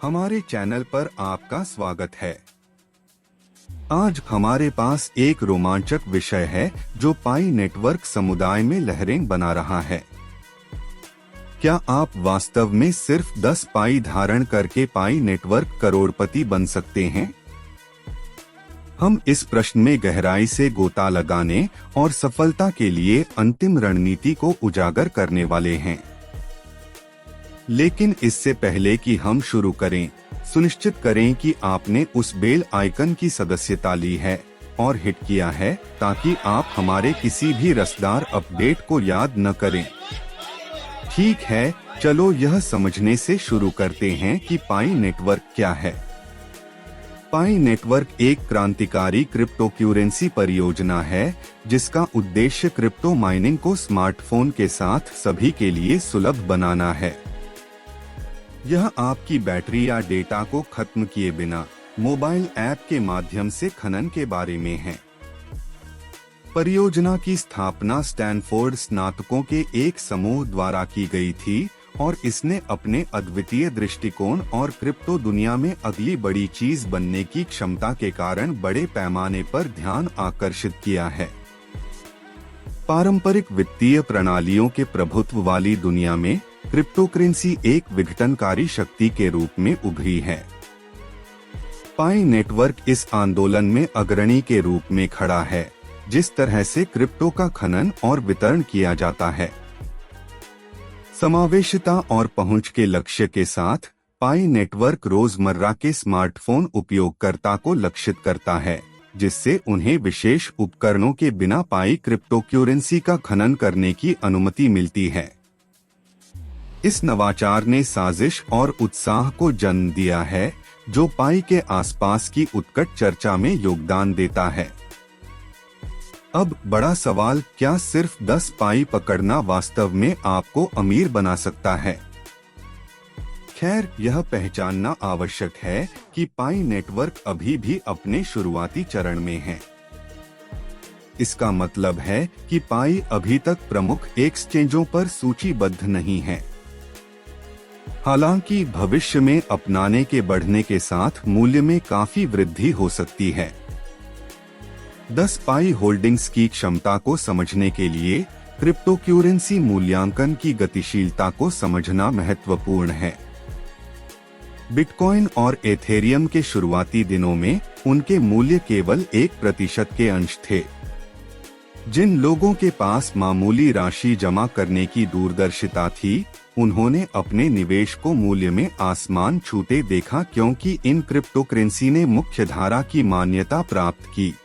हमारे चैनल पर आपका स्वागत है। आज हमारे पास एक रोमांचक विषय है जो पाई नेटवर्क समुदाय में लहरें बना रहा है। क्या आप वास्तव में सिर्फ 10 पाई धारण करके पाई नेटवर्क करोड़पति बन सकते हैं? हम इस प्रश्न में गहराई से गोता लगाने और सफलता के लिए अंतिम रणनीति को उजागर करने वाले हैं। लेकिन इससे पहले कि हम शुरू करें, सुनिश्चित करें कि आपने उस बेल आइकन की सदस्यता ली है और हिट किया है ताकि आप हमारे किसी भी रसदार अपडेट को याद न करें। ठीक है, चलो यह समझने से शुरू करते हैं कि पाई नेटवर्क क्या है। पाई नेटवर्क एक क्रांतिकारी क्रिप्टोकरेंसी परियोजना है जिसका उद्देश्य क्रिप्टो माइनिंग को स्मार्टफोन के साथ सभी के लिए सुलभ बनाना है। यह आपकी बैटरी या डेटा को खत्म किए बिना मोबाइल ऐप के माध्यम से खनन के बारे में है। परियोजना की स्थापना स्टैनफोर्ड स्नातकों के एक समूह द्वारा की गई थी और इसने अपने अद्वितीय दृष्टिकोण और क्रिप्टो दुनिया में अगली बड़ी चीज बनने की क्षमता के कारण बड़े पैमाने पर ध्यान आकर्षित किया है। पारंपरिक वित्तीय प्रणालियों के प्रभुत्व वाली दुनिया में क्रिप्टोकरेंसी एक विघटनकारी शक्ति के रूप में उभरी है। पाई नेटवर्क इस आंदोलन में अग्रणी के रूप में खड़ा है, जिस तरह से क्रिप्टो का खनन और वितरण किया जाता है। समावेशिता और पहुंच के लक्ष्य के साथ पाई नेटवर्क रोजमर्रा के स्मार्टफोन उपयोगकर्ता को लक्षित करता है, जिससे उन्हें विशेष उपकरणों के बिना पाई क्रिप्टोकरेंसी का खनन करने की अनुमति मिलती है। इस नवाचार ने साजिश और उत्साह को जन्म दिया है जो पाई के आसपास की उत्कट चर्चा में योगदान देता है। अब बड़ा सवाल, क्या सिर्फ 10 पाई पकड़ना वास्तव में आपको अमीर बना सकता है? खैर, यह पहचानना आवश्यक है कि पाई नेटवर्क अभी भी अपने शुरुआती चरण में है। इसका मतलब है कि पाई अभी तक प्रमुख एक्सचेंजों पर सूचीबद्ध नहीं है। हालांकि भविष्य में अपनाने के बढ़ने के साथ मूल्य में काफी वृद्धि हो सकती है। 10 पाई होल्डिंग्स की क्षमता को समझने के लिए क्रिप्टोकरेंसी मूल्यांकन की गतिशीलता को समझना महत्वपूर्ण है। बिटकॉइन और एथेरियम के शुरुआती दिनों में उनके मूल्य केवल 1% के अंश थे। जिन लोगों के पास मामूली राशि जमा करने की दूरदर्शिता थी, उन्होंने अपने निवेश को मूल्य में आसमान छूते देखा क्योंकि इन क्रिप्टोकरेंसी ने मुख्य धारा की मान्यता प्राप्त की।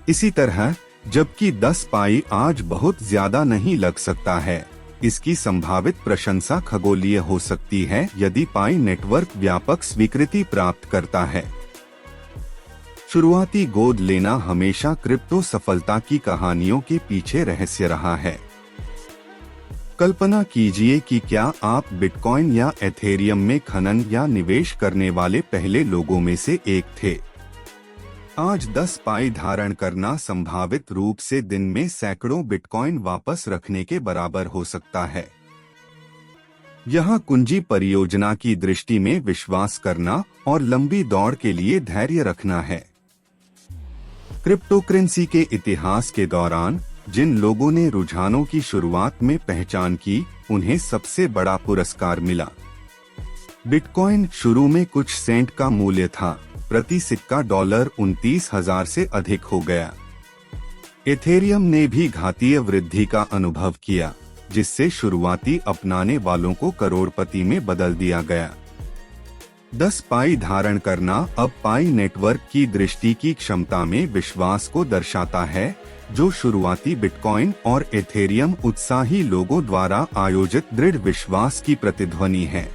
इसी तरह, जबकि 10 पाई आज बहुत ज्यादा नहीं लग सकता है, इसकी संभावित प्रशंसा खगोलीय हो सकती है यदि पाई नेटवर्क व्यापक स्वीकृति प्राप्त करता है। शुरुआती गोद लेना हमेशा क्रिप्टो सफलता की कहानियों के पीछे रहस्य रहा है। कल्पना कीजिए कि क्या आप बिटकॉइन या एथेरियम में खनन या निवेश करने वाले पहले लोगों में से एक थे। आज 10 पाई धारण करना संभावित रूप से दिन में सैकड़ों बिटकॉइन वापस रखने के बराबर हो सकता है। यहाँ कुंजी परियोजना की दृष्टि में विश्वास करना और लंबी दौड़ के लिए धैर्य रखना है। क्रिप्टोकरेंसी के इतिहास के दौरान जिन लोगों ने रुझानों की शुरुआत में पहचान की, उन्हें सबसे बड़ा पुरस्कार मिला। बिटकॉइन शुरू में कुछ सेंट का मूल्य था, प्रति सिक्का $29,000 से अधिक हो गया। एथेरियम ने भी घातीय वृद्धि का अनुभव किया, जिससे शुरुआती अपनाने वालों को करोड़पति में बदल दिया गया। 10 पाई धारण करना अब पाई नेटवर्क की दृष्टि की क्षमता में विश्वास को दर्शाता है, जो शुरुआती बिटकॉइन और एथेरियम उत्साही लोगों द्वारा आयोजित दृढ़ विश्वास की प्रतिध्वनि है।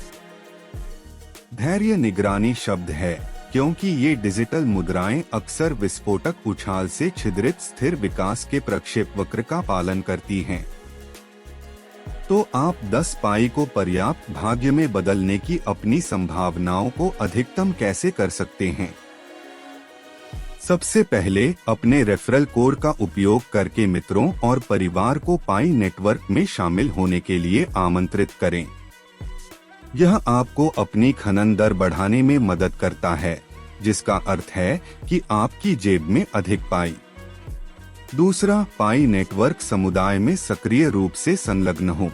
धैर्य निगरानी शब्द है, क्योंकि ये डिजिटल मुद्राएं अक्सर विस्फोटक उछाल से छिद्रित स्थिर विकास के प्रक्षेपवक्र का पालन करती हैं। तो आप 10 पाई को पर्याप्त भाग्य में बदलने की अपनी संभावनाओं को अधिकतम कैसे कर सकते हैं? सबसे पहले अपने रेफरल कोड का उपयोग करके मित्रों और परिवार को पाई नेटवर्क में शामिल होने के लिए आमंत्रित करें। यह आपको अपनी खनन दर बढ़ाने में मदद करता है, जिसका अर्थ है कि आपकी जेब में अधिक पाई। दूसरा, पाई नेटवर्क समुदाय में सक्रिय रूप से संलग्न हो।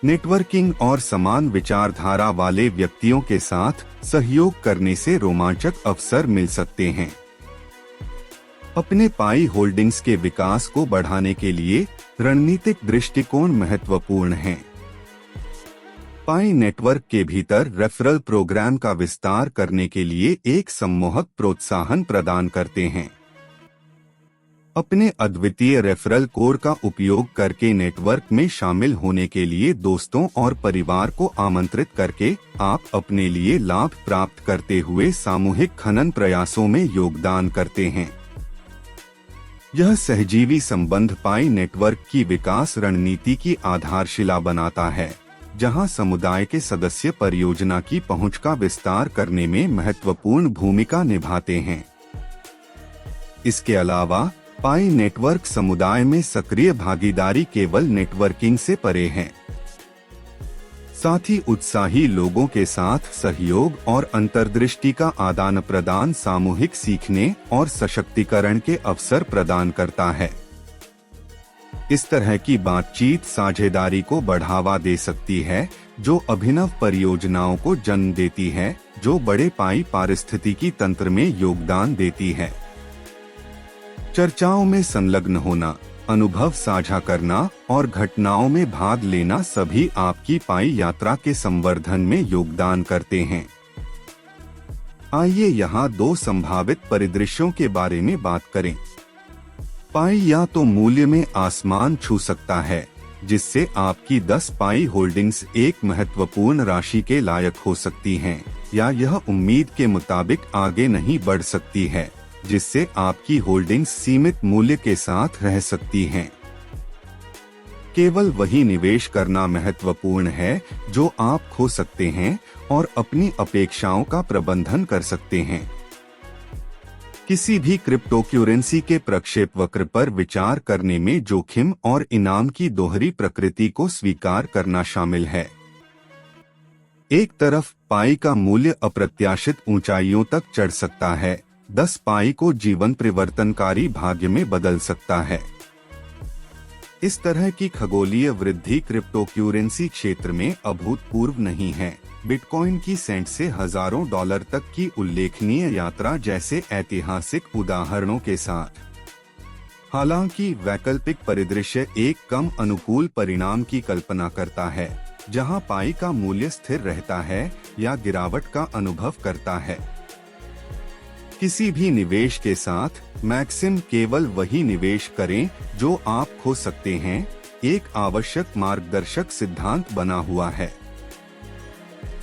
नेटवर्किंग और समान विचारधारा वाले व्यक्तियों के साथ सहयोग करने से रोमांचक अवसर मिल सकते हैं। अपने पाई होल्डिंग्स के विकास को बढ़ाने के लिए रणनीतिक दृष्टिकोण महत्वपूर्ण है। पाई नेटवर्क के भीतर रेफरल प्रोग्राम का विस्तार करने के लिए एक सम्मोहक प्रोत्साहन प्रदान करते हैं। अपने अद्वितीय रेफरल कोड का उपयोग करके नेटवर्क में शामिल होने के लिए दोस्तों और परिवार को आमंत्रित करके आप अपने लिए लाभ प्राप्त करते हुए सामूहिक खनन प्रयासों में योगदान करते हैं। यह सहजीवी संबंध पाई नेटवर्क की विकास रणनीति की आधारशिला बनाता है, जहां समुदाय के सदस्य परियोजना की पहुंच का विस्तार करने में महत्वपूर्ण भूमिका निभाते हैं। इसके अलावा पाई नेटवर्क समुदाय में सक्रिय भागीदारी केवल नेटवर्किंग से परे है। साथ ही उत्साही लोगों के साथ सहयोग और अंतर्दृष्टि का आदान प्रदान सामूहिक सीखने और सशक्तिकरण के अवसर प्रदान करता है। इस तरह की बातचीत साझेदारी को बढ़ावा दे सकती है, जो अभिनव परियोजनाओं को जन्म देती है, जो बड़े पाई पारिस्थितिकी तंत्र में योगदान देती है। चर्चाओं में संलग्न होना, अनुभव साझा करना और घटनाओं में भाग लेना सभी आपकी पाई यात्रा के संवर्धन में योगदान करते हैं। आइए यहाँ दो संभावित परिदृश्यों के बारे में बात करें। पाई या तो मूल्य में आसमान छू सकता है, जिससे आपकी 10 पाई होल्डिंग्स एक महत्वपूर्ण राशि के लायक हो सकती हैं, या यह उम्मीद के मुताबिक आगे नहीं बढ़ सकती है, जिससे आपकी होल्डिंग्स सीमित मूल्य के साथ रह सकती हैं। केवल वही निवेश करना महत्वपूर्ण है जो आप खो सकते हैं और अपनी अपेक्षाओं का प्रबंधन कर सकते हैं। किसी भी क्रिप्टोकरेंसी के प्रक्षेप वक्र पर विचार करने में जोखिम और इनाम की दोहरी प्रकृति को स्वीकार करना शामिल है। एक तरफ पाई का मूल्य अप्रत्याशित ऊंचाइयों तक चढ़ सकता है, 10 पाई को जीवन परिवर्तनकारी भाग्य में बदल सकता है। इस तरह की खगोलीय वृद्धि क्रिप्टोकरेंसी क्षेत्र में अभूतपूर्व नहीं है। बिटकॉइन की सेंट से हजारों डॉलर तक की उल्लेखनीय यात्रा जैसे ऐतिहासिक उदाहरणों के साथ। हालांकि वैकल्पिक परिदृश्य एक कम अनुकूल परिणाम की कल्पना करता है, जहां पाई का मूल्य स्थिर रहता है या गिरावट का अनुभव करता है। किसी भी निवेश के साथ मैक्सिम केवल वही निवेश करें जो आप खो सकते हैं, एक आवश्यक मार्गदर्शक सिद्धांत बना हुआ है।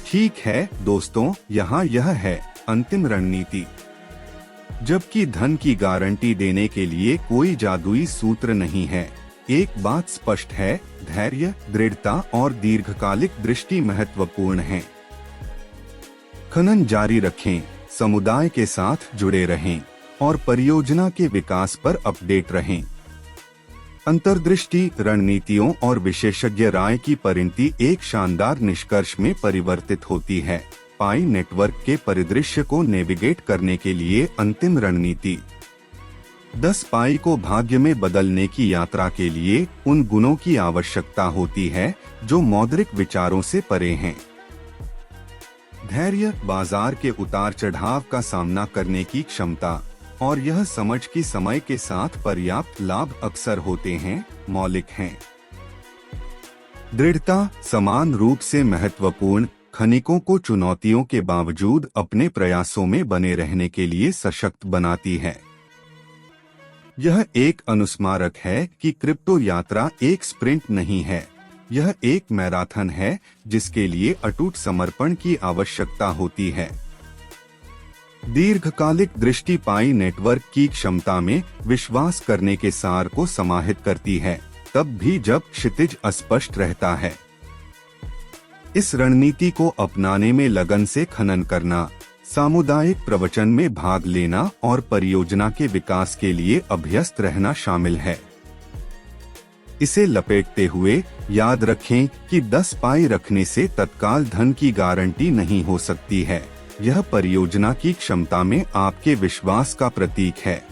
ठीक है दोस्तों, यहाँ यह है अंतिम रणनीति। जबकि धन की गारंटी देने के लिए कोई जादुई सूत्र नहीं है, एक बात स्पष्ट है, धैर्य, दृढ़ता और दीर्घकालिक दृष्टि महत्वपूर्ण है। खनन जारी रखें, समुदाय के साथ जुड़े रहें और परियोजना के विकास पर अपडेट रहें। अंतर्दृष्टि, रणनीतियों और विशेषज्ञ राय की परिणति एक शानदार निष्कर्ष में परिवर्तित होती है। पाई नेटवर्क के परिदृश्य को नेविगेट करने के लिए अंतिम रणनीति। 10 पाई को भाग्य में बदलने की यात्रा के लिए उन गुणों की आवश्यकता होती है जो मौद्रिक विचारों से परे हैं। धैर्य, बाजार के उतार चढ़ाव का सामना करने की क्षमता और यह समझ कि समय के साथ पर्याप्त लाभ अक्सर होते हैं, मौलिक हैं। दृढ़ता समान रूप से महत्वपूर्ण, खनिकों को चुनौतियों के बावजूद अपने प्रयासों में बने रहने के लिए सशक्त बनाती है। यह एक अनुस्मारक है कि क्रिप्टो यात्रा एक स्प्रिंट नहीं है, यह एक मैराथन है जिसके लिए अटूट समर्पण की आवश्यकता होती है। दीर्घकालिक दृष्टि पाई नेटवर्क की क्षमता में विश्वास करने के सार को समाहित करती है, तब भी जब क्षितिज अस्पष्ट रहता है। इस रणनीति को अपनाने में लगन से खनन करना, सामुदायिक प्रवचन में भाग लेना और परियोजना के विकास के लिए अभ्यस्त रहना शामिल है। इसे लपेटते हुए याद रखें कि 10 पाई रखने से तत्काल धन की गारंटी नहीं हो सकती है। यह परियोजना की क्षमता में आपके विश्वास का प्रतीक है।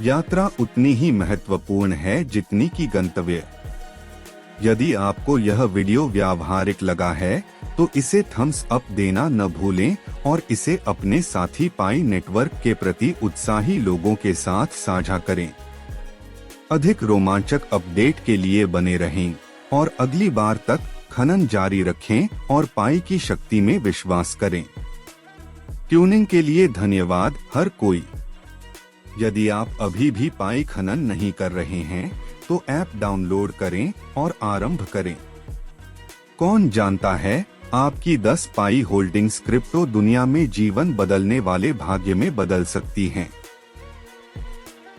यात्रा उतनी ही महत्वपूर्ण है जितनी की गंतव्य। यदि आपको यह वीडियो व्यावहारिक लगा है तो इसे थम्स अप देना न भूलें और इसे अपने साथी पाई नेटवर्क के प्रति उत्साही लोगों के साथ साझा करें। अधिक रोमांचक अपडेट के लिए बने रहें और अगली बार तक खनन जारी रखें और पाई की शक्ति में विश्वास करें। ट्यूनिंग के लिए धन्यवाद हर कोई। यदि आप अभी भी पाई खनन नहीं कर रहे हैं तो ऐप डाउनलोड करें और आरंभ करें। कौन जानता है, आपकी 10 पाई होल्डिंग्स क्रिप्टो दुनिया में जीवन बदलने वाले भाग्य में बदल सकती हैं।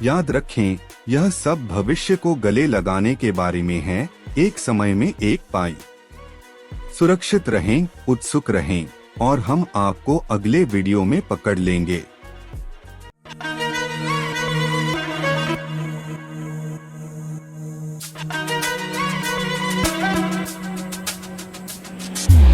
याद रखें, यह सब भविष्य को गले लगाने के बारे में है, एक समय में एक पाई। सुरक्षित रहें, उत्सुक रहें और हम आपको अगले वीडियो में पकड़ लेंगे।